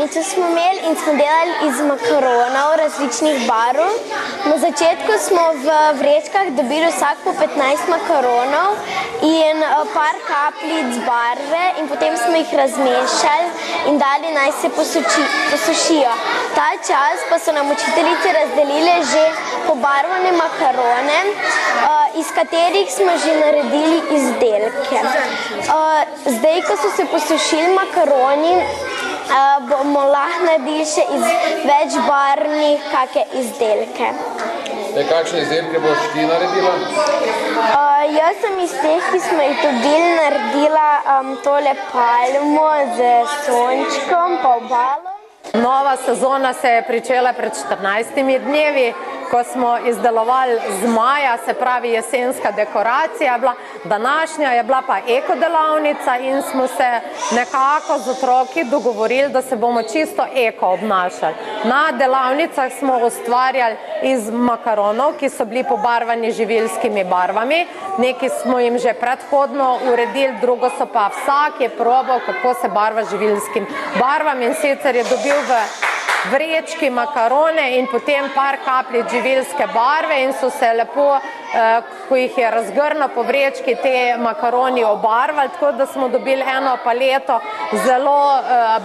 delavnico smo imeli in smo delali iz makaronov različnih barv. Na začetku smo v vrečkah dobili vsak po 15 makaronov in par kapljic barve in potem smo jih razmešali in dali naj se posušijo. Ta čas pa so nam učiteljice razdelile že pobarvane makarone, iz katerih smo že naredili izdelke. Zdaj, ko so se posušili makaroni, bomo lahko naredili še iz večbarvnih kake izdelke. Kakšne izdelke boš ti naredila? Jaz sem iz teh, ki smo jih dobili, naredila tole palmo z sončkom pa obalom. Nova sezona se je pričela pred 14 dnevi, ko smo izdelovali zmaja, se pravi jesenska dekoracija bila. Današnja je bila pa ekodelavnica in smo se nekako z otroki dogovorili, da se bomo čisto eko obnašali. Na delavnicah smo ustvarjali iz makaronov, ki so bili pobarvani živilskimi barvami. Neki smo jim že predhodno uredili, drugo so pa vsak je probal, kako se barva živilskim barvam, in sicer je dobil v vrečki makarone in potem par kapljic živilske barve in so se lepo, ko jih je razgrnil po vrečki, te makaroni obarvali, tako da smo dobili eno paleto zelo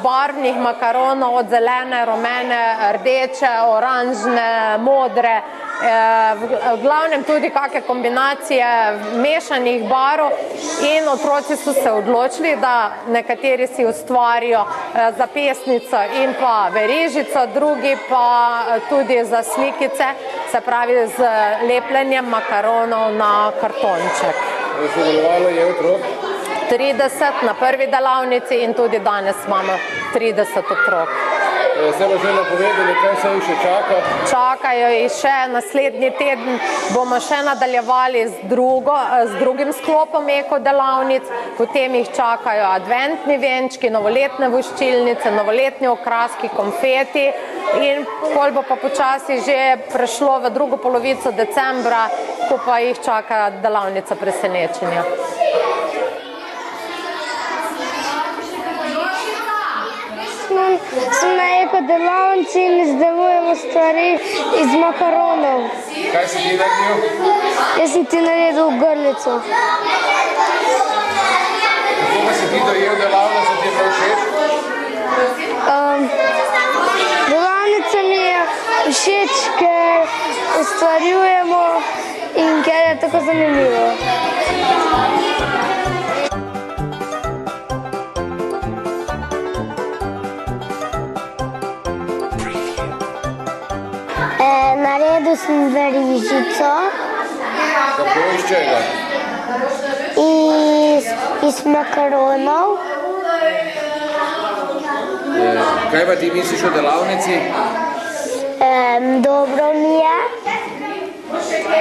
barvnih makaronov, od zelene, rumene, rdeče, oranžne, modre, v glavnem tudi kakšne kombinacije mešanih barv, in otroci so se odločili, da nekateri si ustvarijo zapestnico in pa verižico, drugi pa tudi za slikice, se pravi z lepljenjem makaronov na kartonček. Sodelovalo je otrok? 30 na prvi delavnici in tudi danes imamo 30 otrok. Se bo že napovedali, kaj se jih še čaka? Čakajo jih še naslednji teden, bomo še nadaljevali z drugim sklopom ekodelavnic, potem jih čakajo adventni venčki, novoletne voščilnice, novoletni okraski, konfeti, in pol bo pa počasi že prešlo v drugo polovico decembra, ko pa jih čaka delavnica presenečenja. Smo na ekodelavnici in izdelujemo stvari iz makaronov. Kaj si ti naredil? Jaz sem ti naredil grlico. Kako pa si ti dojel delavnico, ti je prav všeč? Delavnica mi je všeč, ker ustvarjujemo in ker je tako zanimivo. Naredil sem verižico. Kako iz čega? Iz makaronov. Kaj pa ti misliš o delavnici? Dobro mi je.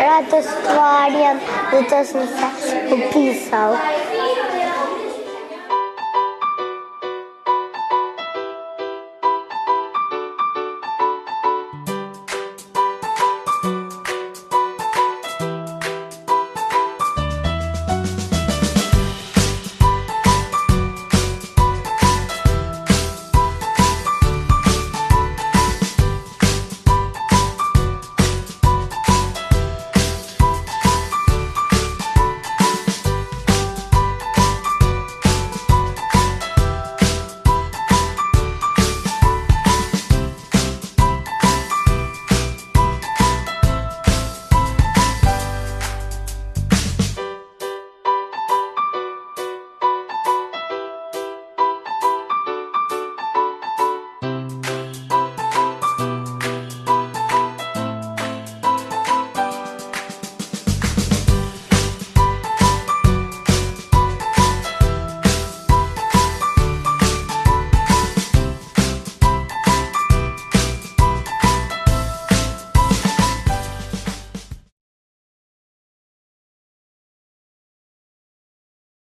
Rad ustvarjam, zato sem se upisal.